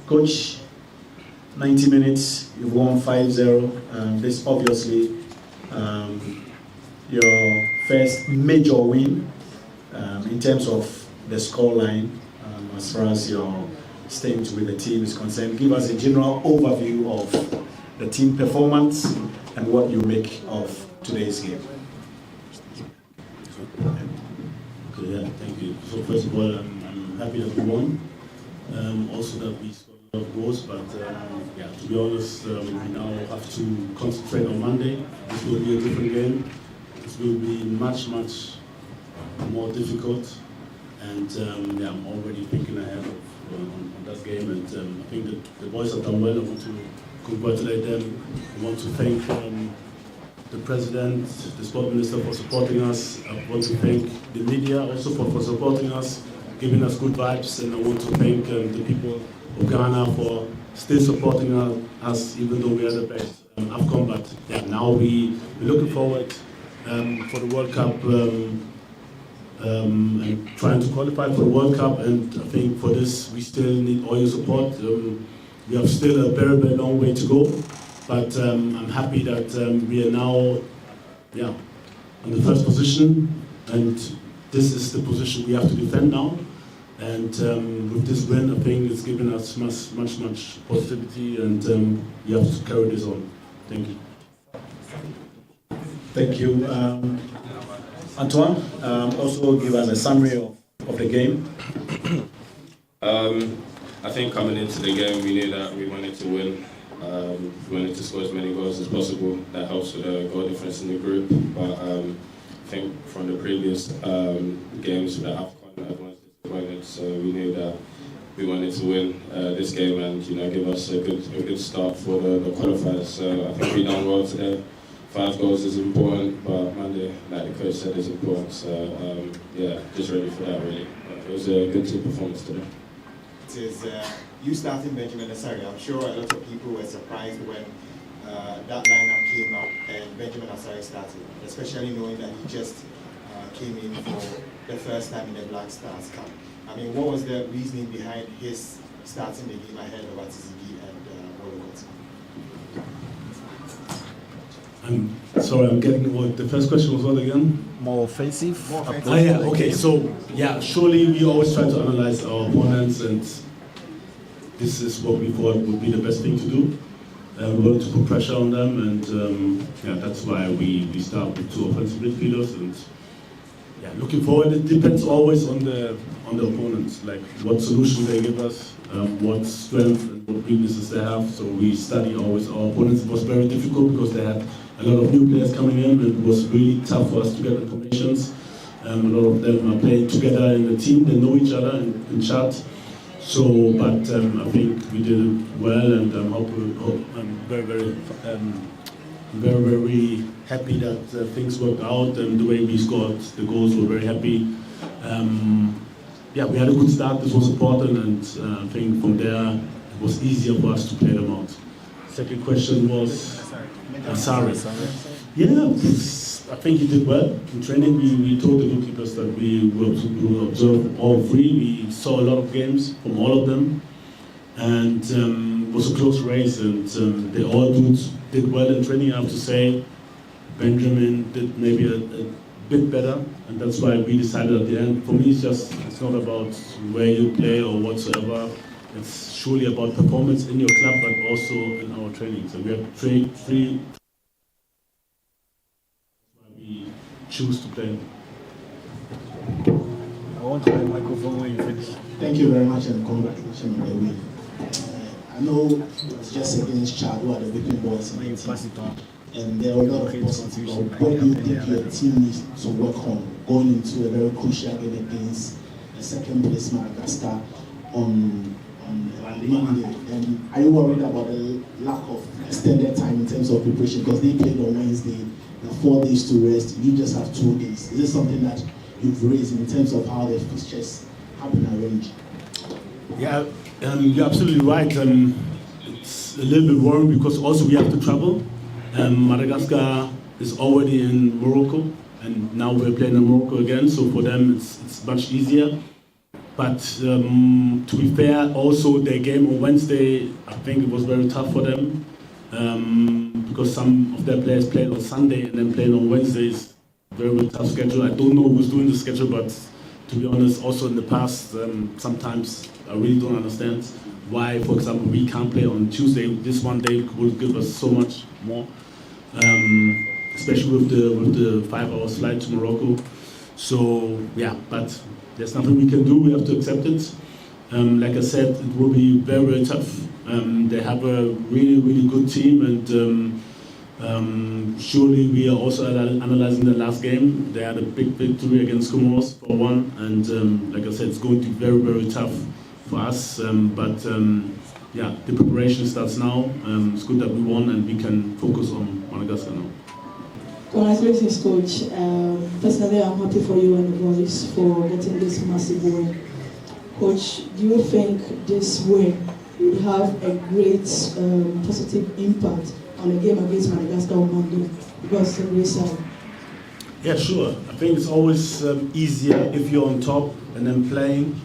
Coach, 90 minutes, you've won 5-0. This obviously your first major win in terms of the scoreline as far as your stint with the team is concerned. Give us a general overview of the team performance and what you make of today's game. Okay, yeah, thank you. So first of all, I'm happy that we won. Also that we scored a lot of goals, but yeah, to be honest, we now have to concentrate on Monday. This will be a different game. This will be much more difficult, and yeah, I'm already thinking ahead on that game, and I think that the boys have done well. I want to congratulate them. I want to thank the president, the sport minister for supporting us. I want to thank the media also for supporting us, giving us good vibes, and I want to thank the people of Ghana for still supporting us even though we are the best AFCON. But yeah, now we're looking forward for the World Cup and trying to qualify for the World Cup, and I think for this we still need all your support. We have still a very long way to go, but I'm happy that we are now on the first position, and this is the position we have to defend now. And with this win, I think it's given us much positivity, and we have to carry this on. Thank you. Thank you. Antoine, also give us a summary of the game. I think coming into the game, we knew that we wanted to win. We wanted to score as many goals as possible. That helps with the goal difference in the group. But I think from the previous games with the AFCON, everyone's disappointed. So we knew that we wanted to win this game and give us a good start for the qualifiers. So I think we done well today. 5 goals is important, but Monday, like the coach said, is important. So yeah, just ready for that really. It was a good team performance today. It is you starting Benjamin Asare. I'm sure a lot of people were surprised when that lineup came out and Benjamin Asare started, especially knowing that he just came in for the first time in the Black Stars Cup. I mean, what was the reasoning behind his starting the game ahead of Atizigi and Wolokot? I'm sorry, I'm getting what the first question was. What again? More offensive. Oh yeah, okay. So yeah, surely we always try to analyze our opponents, and this is what we thought would be the best thing to do. We wanted to put pressure on them, and yeah, that's why we start with 2 offensive midfielders. And yeah, looking forward, it depends always on the opponents, like what solution they give us, what strength and what weaknesses they have. So we study always our opponents. It was very difficult because they had a lot of new players coming in, and it was really tough for us to get informations. A lot of them are playing together in the team, they know each other in chat. So, but I think we did it well, and I'm very happy that things worked out, and the way we scored the goals, we're very happy. Yeah, we had a good start, this was important, and I think from there it was easier for us to play them out. Second question was Asare. Yeah, I think he did well. In training, we told the goalkeepers that we will observe all 3. We saw a lot of games from all of them, and it was a close race, and they all did well in training, I have to say. Benjamin did maybe a bit better, and that's why we decided at the end. For me, it's not about where you play or whatsoever. It's surely about performance in your club, but also in our training. So we have 3 we choose to play. I want to have a microphone when you finish. Thank you very much, and congratulations on the win. I know it's just against Chad, who are the whipping boys in the team. And there are a lot of positives. What do you think your team needs to work on going into a very crucial game against the second place Madagascar on Monday? And are you worried about the lack of extended time in terms of preparation? Because they played on Wednesday, 4 days to rest. You just have 2 days. Is this something that you've raised in terms of how the fixtures have been arranged? Yeah, you're absolutely right. It's a little bit worrying because also we have to travel. Madagascar is already in Morocco, and now we're playing in Morocco again, so for them it's much easier. But to be fair, also their game on Wednesday, I think it was very tough for them because some of their players played on Sunday and then played on Wednesdays. Very tough schedule. I don't know who's doing the schedule, but to be honest, also in the past, sometimes I really don't understand why, for example, we can't play on Tuesday. This one day will give us so much more, especially with the 5 hours flight to Morocco. So yeah, but there's nothing we can do. We have to accept it. Like I said, it will be very, very tough. They have a really, really good team, and surely we are also analyzing the last game. They had a big victory against Comoros 4-1, and like I said, it's going to be very, very tough for us. Yeah, the preparation starts now. It's good that we won, and we can focus on Madagascar now. Congratulations, Coach. Personally, I'm happy for you and the boys for getting this massive win. Coach, do you think this win would have a great positive impact on the game against Madagascar on Monday? Because it's a great side. Yeah, sure. I think it's always easier if you're on top and then playing.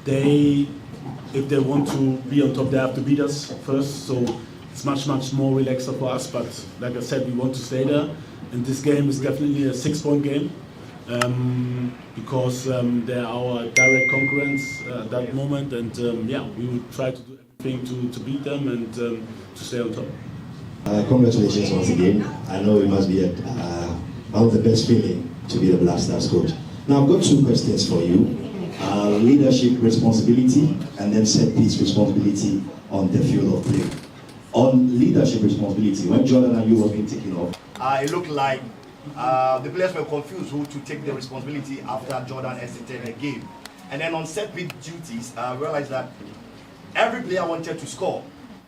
If they want to be on top, they have to beat us first. So it's much, much more relaxed for us. But like I said, we want to stay there. And this game is definitely a 6-point game because they're our direct concurrents at that moment. And yeah, we will try to do everything to beat them and to stay on top. Congratulations once again. I know it must be one of the best feeling to be the Black Stars coach. Now I've got 2 questions for you. Leadership responsibility and then set piece responsibility on the field of play. On leadership responsibility, when Jordan and you were being taken off, it looked like the players were confused who to take the responsibility after Jordan exited the game. And then on set piece duties, I realized that every player wanted to score.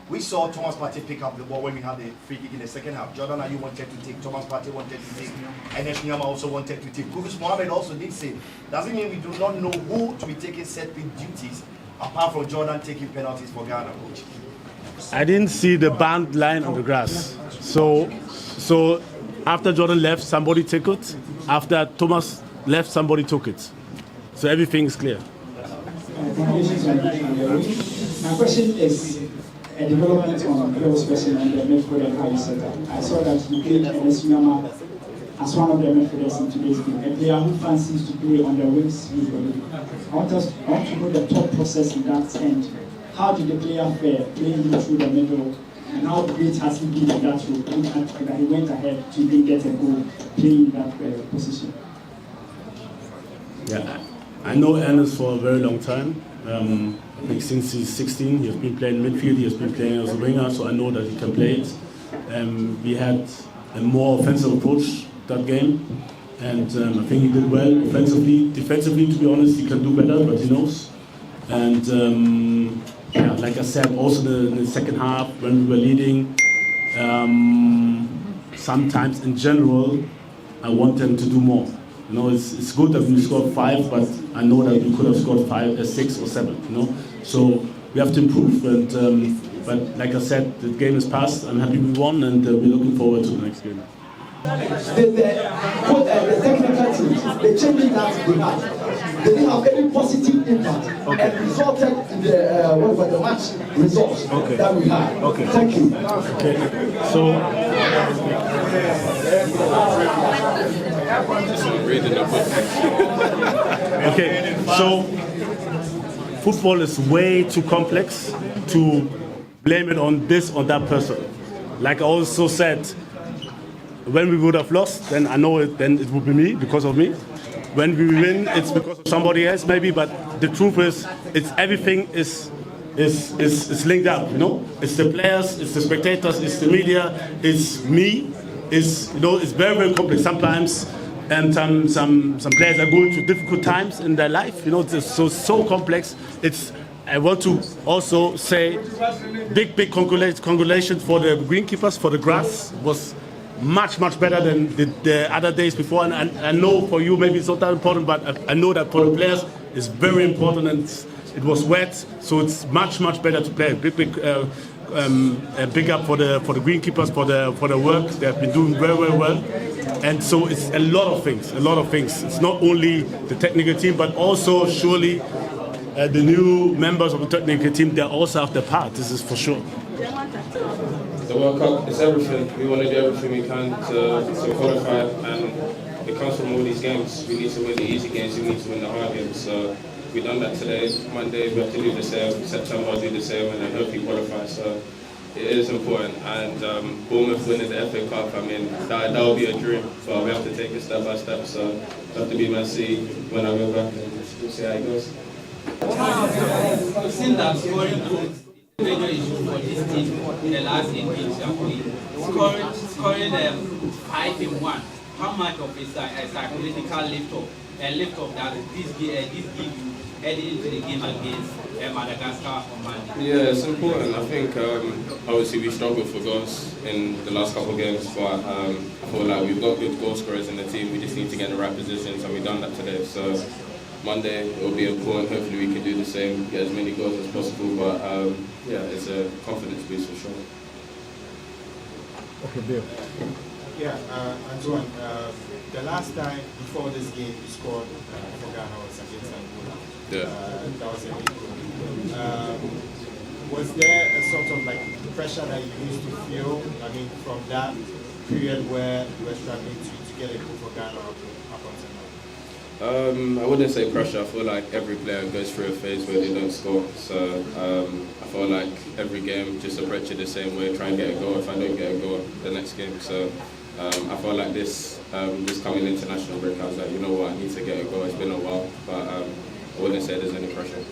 We saw Thomas Partey pick up the ball when we had the free kick in the second half. Jordan Ayew wanted to take, Thomas Partey wanted to take, and then Nyama also wanted to take. Kudus Mohammed also did say, doesn't mean we do not know who to be taking set piece duties, apart from Jordan taking penalties for Ghana, coach. I didn't see the band line on the grass. So after Jordan left, somebody took it. After Thomas left, somebody took it. So everything is clear. My question is a development on Bill's question on the midfield and how you set up. I saw that you played Enes Nyama as one of the midfielders in today's game, a player who fancies to play on the wings usually. I want to know the thought process in that end. How did the player fare playing him through the middle, and how great has he been in that role? That he went ahead to even get a goal playing in that position. Yeah, I know Enes for a very long time. I think since he's 16, he has been playing midfield, he has been playing as a winger, so I know that he can play it. We had a more offensive approach that game, and I think he did well offensively. Defensively, to be honest, he can do better, but he knows. And yeah, like I said, also in the second half, when we were leading, sometimes in general, I want them to do more. You know, it's good that we scored 5, but I know that we could have scored 5, 6 or 7. You know, so we have to improve. And but like I said, the game is past. I'm happy we won, and we're looking forward to the next game. The technical teams, the changes that we had, they didn't have any positive impact, and resulted in the match results that we had. Okay. Thank you. Okay. So. Okay, so football is way too complex to blame it on this or that person. Like I also said, when we would have lost, then I know then it would be me, because of me. When we win, it's because of somebody else maybe, but the truth is, everything is linked up, you know? It's the players, it's the spectators, it's the media, it's me. It's very, very complex sometimes, and some players are going through difficult times in their life. You know, it's so complex. I want to also say big congratulations for the greenkeepers, for the grass. It was much better than the other days before, and I know for you maybe it's not that important, but I know that for the players it's very important, and it was wet, so it's much better to play. Big big up for the greenkeepers for the work. They have been doing very, very well. And so it's a lot of things. It's not only the technical team, but also surely the new members of the technical team. They also have their part. This is for sure. The World Cup is everything. We want to do everything we can to qualify, and it comes from all these games. We need to win the easy games. We need to win the hard games. So we've done that today. Monday we have to do the same. September I'll do the same, and then hopefully qualify. So it is important. And Bournemouth winning the FA Cup, I mean, that will be a dream. But we have to take it step by step. So we have to be messy when I go back, and we'll see how it goes. We've seen that scoring goals major issue for this team in the last 8 games you have played. Scoring 5 in 1. How much of a psychological lift-off that this give you heading into the game against Madagascar on Monday? Yeah, it's important. I think obviously we struggled for goals in the last couple of games, but I feel like we've got good goal scorers in the team. We just need to get in the right positions, and we've done that today. So Monday it will be important. Hopefully we can do the same, get as many goals as possible. But yeah, it's a confidence boost for sure. Okay, Bill. Yeah, Antoine, the last time before this game you scored for Ghana was against Angola. Yeah. That was a big goal. Was there a sort of like pressure that you used to feel, I mean, from that period where you were struggling to get a goal for Ghana up until now? I wouldn't say pressure. I feel like every player goes through a phase where they don't score. So I feel like every game, just approach it the same way, try and get a goal. If I don't get a goal, the next game. So I feel like this coming international break, I was like, you know what, I need to get a goal. It's been a while, but I wouldn't say there's any pressure.